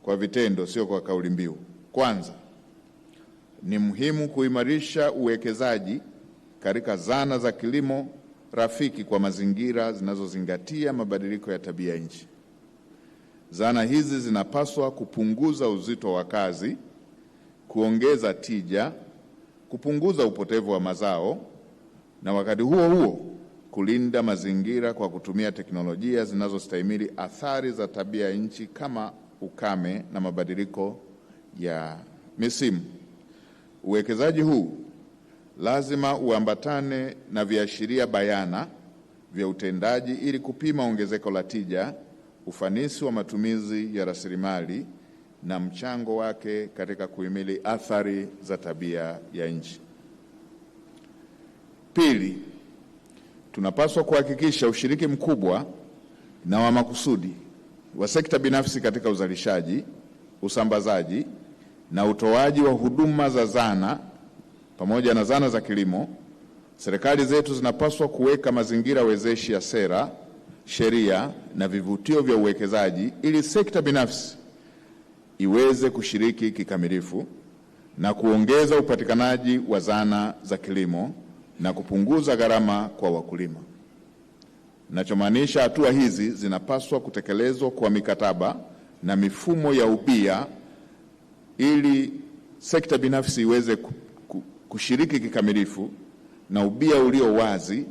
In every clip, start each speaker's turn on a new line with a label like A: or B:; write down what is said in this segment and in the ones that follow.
A: kwa vitendo, sio kwa kauli mbiu. Kwanza, ni muhimu kuimarisha uwekezaji katika zana za kilimo rafiki kwa mazingira zinazozingatia mabadiliko ya tabia nchi. Zana hizi zinapaswa kupunguza uzito wa kazi, kuongeza tija, kupunguza upotevu wa mazao na wakati huo huo kulinda mazingira kwa kutumia teknolojia zinazostahimili athari za tabia nchi kama ukame na mabadiliko ya misimu. Uwekezaji huu lazima uambatane na viashiria bayana vya utendaji ili kupima ongezeko la tija, ufanisi wa matumizi ya rasilimali na mchango wake katika kuhimili athari za tabia ya nchi. Pili, tunapaswa kuhakikisha ushiriki mkubwa na wa makusudi wa sekta binafsi katika uzalishaji, usambazaji na utoaji wa huduma za zana pamoja na zana za kilimo. Serikali zetu zinapaswa kuweka mazingira wezeshi ya sera, sheria na vivutio vya uwekezaji ili sekta binafsi iweze kushiriki kikamilifu na kuongeza upatikanaji wa zana za kilimo na kupunguza gharama kwa wakulima. Ninachomaanisha, hatua hizi zinapaswa kutekelezwa kwa mikataba na mifumo ya ubia ili sekta binafsi iweze kushiriki kikamilifu na ubia ulio wazi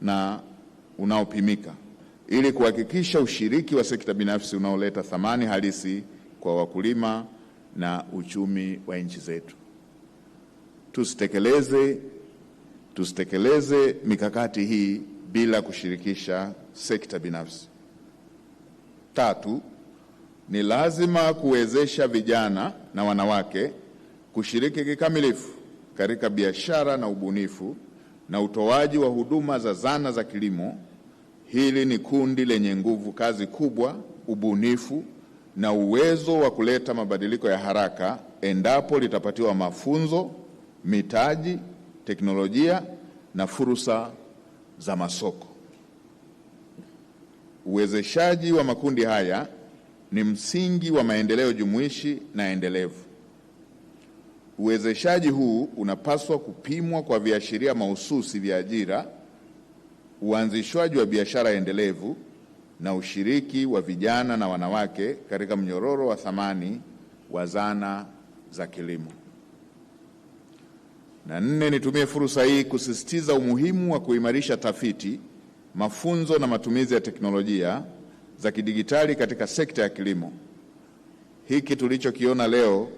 A: na unaopimika ili kuhakikisha ushiriki wa sekta binafsi unaoleta thamani halisi kwa wakulima na uchumi wa nchi zetu. Tusitekeleze mikakati hii bila kushirikisha sekta binafsi. Tatu, ni lazima kuwezesha vijana na wanawake kushiriki kikamilifu katika biashara na ubunifu na utoaji wa huduma za zana za kilimo. Hili ni kundi lenye nguvu kazi kubwa, ubunifu na uwezo wa kuleta mabadiliko ya haraka endapo litapatiwa mafunzo, mitaji, teknolojia na fursa za masoko. Uwezeshaji wa makundi haya ni msingi wa maendeleo jumuishi na endelevu. Uwezeshaji huu unapaswa kupimwa kwa viashiria mahususi vya ajira, uanzishwaji wa biashara endelevu na ushiriki wa vijana na wanawake katika mnyororo wa thamani wa zana za kilimo. Na nne, nitumie fursa hii kusisitiza umuhimu wa kuimarisha tafiti, mafunzo na matumizi ya teknolojia za kidigitali katika sekta ya kilimo. Hiki tulichokiona leo,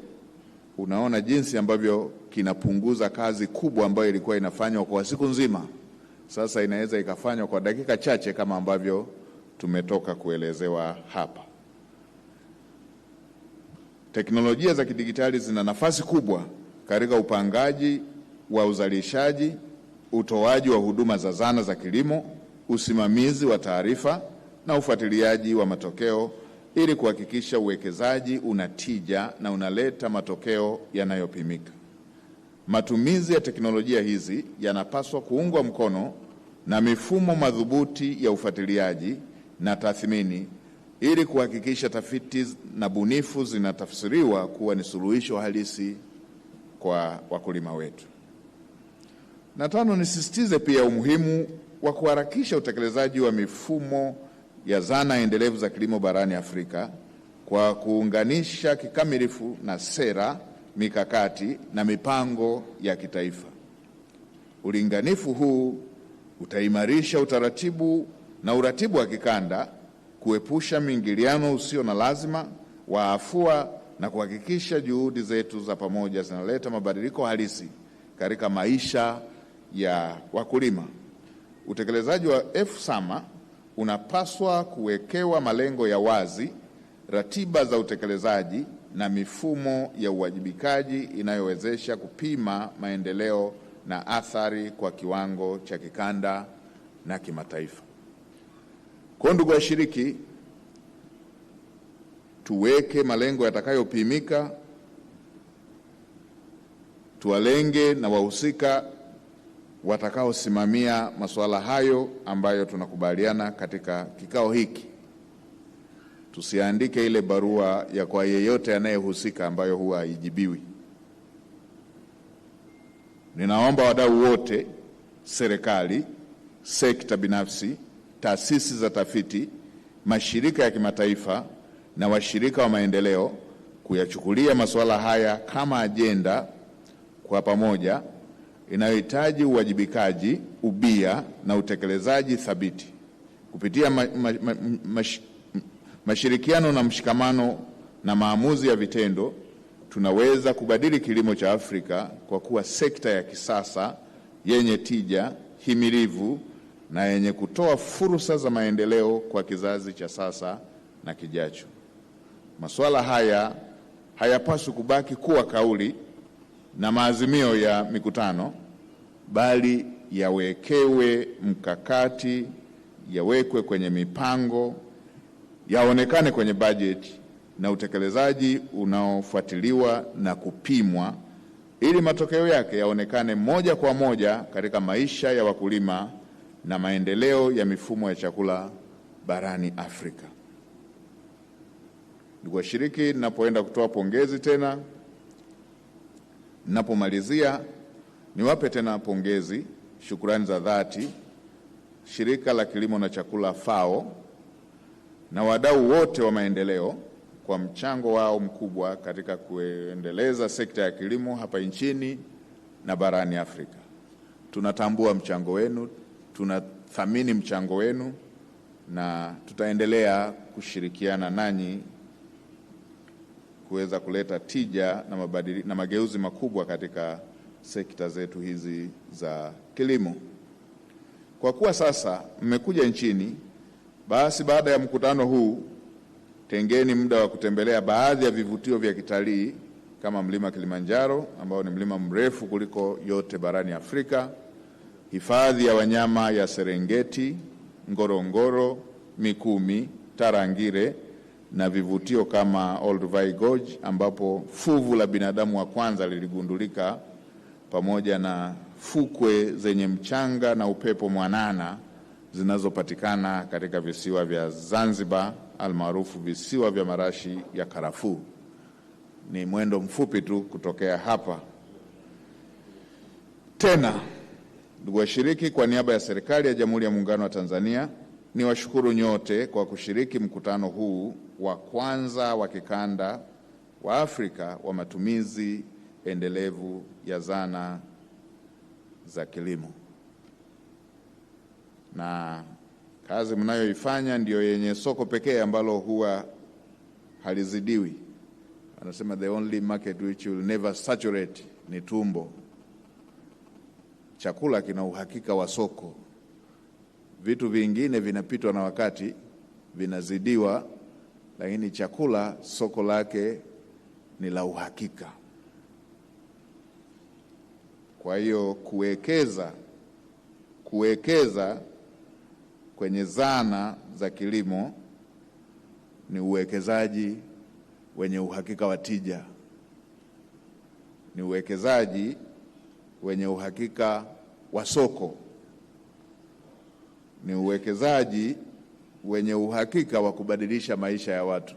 A: unaona jinsi ambavyo kinapunguza kazi kubwa ambayo ilikuwa inafanywa kwa siku nzima. Sasa inaweza ikafanywa kwa dakika chache kama ambavyo tumetoka kuelezewa hapa. Teknolojia za kidigitali zina nafasi kubwa katika upangaji wa uzalishaji, utoaji wa huduma za zana za kilimo, usimamizi wa taarifa na ufuatiliaji wa matokeo ili kuhakikisha uwekezaji una tija na unaleta matokeo yanayopimika. Matumizi ya teknolojia hizi yanapaswa kuungwa mkono na mifumo madhubuti ya ufuatiliaji na tathmini ili kuhakikisha tafiti na bunifu zinatafsiriwa kuwa ni suluhisho halisi kwa wakulima wetu. Na tano, nisisitize pia umuhimu wa kuharakisha utekelezaji wa mifumo ya zana endelevu za kilimo barani Afrika kwa kuunganisha kikamilifu na sera, mikakati na mipango ya kitaifa. Ulinganifu huu utaimarisha uratibu wa kikanda, kuepusha mwingiliano usio na lazima wa afua na kuhakikisha juhudi zetu za pamoja zinaleta mabadiliko halisi katika maisha ya wakulima. Utekelezaji wa FSAMA unapaswa kuwekewa malengo ya wazi, ratiba za utekelezaji na mifumo ya uwajibikaji inayowezesha kupima maendeleo na athari kwa kiwango cha kikanda na kimataifa. Kwa ndugu washiriki, tuweke malengo yatakayopimika, tuwalenge na wahusika watakaosimamia masuala hayo ambayo tunakubaliana katika kikao hiki. tusiandike ile barua ya kwa yeyote anayehusika ambayo huwa haijibiwi. Ninaomba wadau wote, serikali, sekta binafsi, taasisi za tafiti, mashirika ya kimataifa na washirika wa maendeleo kuyachukulia masuala haya kama ajenda kwa pamoja inayohitaji uwajibikaji, ubia na utekelezaji thabiti. Kupitia mashirikiano na mshikamano na maamuzi ya vitendo, tunaweza kubadili kilimo cha Afrika kwa kuwa sekta ya kisasa, yenye tija, himilivu na yenye kutoa fursa za maendeleo kwa kizazi cha sasa na kijacho. Masuala haya hayapaswi kubaki kuwa kauli na maazimio ya mikutano, bali yawekewe mkakati, yawekwe kwenye mipango, yaonekane kwenye bajeti na utekelezaji unaofuatiliwa na kupimwa, ili matokeo yake yaonekane moja kwa moja katika maisha ya wakulima na maendeleo ya mifumo ya chakula barani Afrika. Ndugu washiriki, ninapoenda kutoa pongezi tena, ninapomalizia niwape tena pongezi, shukrani za dhati Shirika la Kilimo na Chakula FAO na wadau wote wa maendeleo kwa mchango wao mkubwa katika kuendeleza sekta ya kilimo hapa nchini na barani Afrika. Tunatambua mchango wenu, tunathamini mchango wenu na tutaendelea kushirikiana nanyi kuweza kuleta tija na mageuzi makubwa katika sekta zetu hizi za kilimo. Kwa kuwa sasa mmekuja nchini, basi baada ya mkutano huu tengeni muda wa kutembelea baadhi ya vivutio vya kitalii kama mlima Kilimanjaro ambao ni mlima mrefu kuliko yote barani Afrika, hifadhi ya wanyama ya Serengeti, Ngorongoro, Mikumi, Tarangire na vivutio kama Olduvai Gorge ambapo fuvu la binadamu wa kwanza liligundulika, pamoja na fukwe zenye mchanga na upepo mwanana zinazopatikana katika visiwa vya Zanzibar almaarufu visiwa vya marashi ya karafuu. Ni mwendo mfupi tu kutokea hapa. Tena, ndugu washiriki, kwa niaba ya serikali ya Jamhuri ya Muungano wa Tanzania, niwashukuru nyote kwa kushiriki mkutano huu wa kwanza wa kikanda wa Afrika wa matumizi endelevu ya zana za kilimo. Na kazi mnayoifanya ndiyo yenye soko pekee ambalo huwa halizidiwi. Anasema the only market which will never saturate ni tumbo. Chakula kina uhakika wa soko. Vitu vingine vinapitwa na wakati, vinazidiwa, lakini chakula soko lake ni la uhakika. Kwa hiyo kuwekeza kwenye zana za kilimo ni uwekezaji wenye uhakika wa tija. Ni uwekezaji wenye uhakika wa soko. Ni uwekezaji wenye uhakika wa kubadilisha maisha ya watu.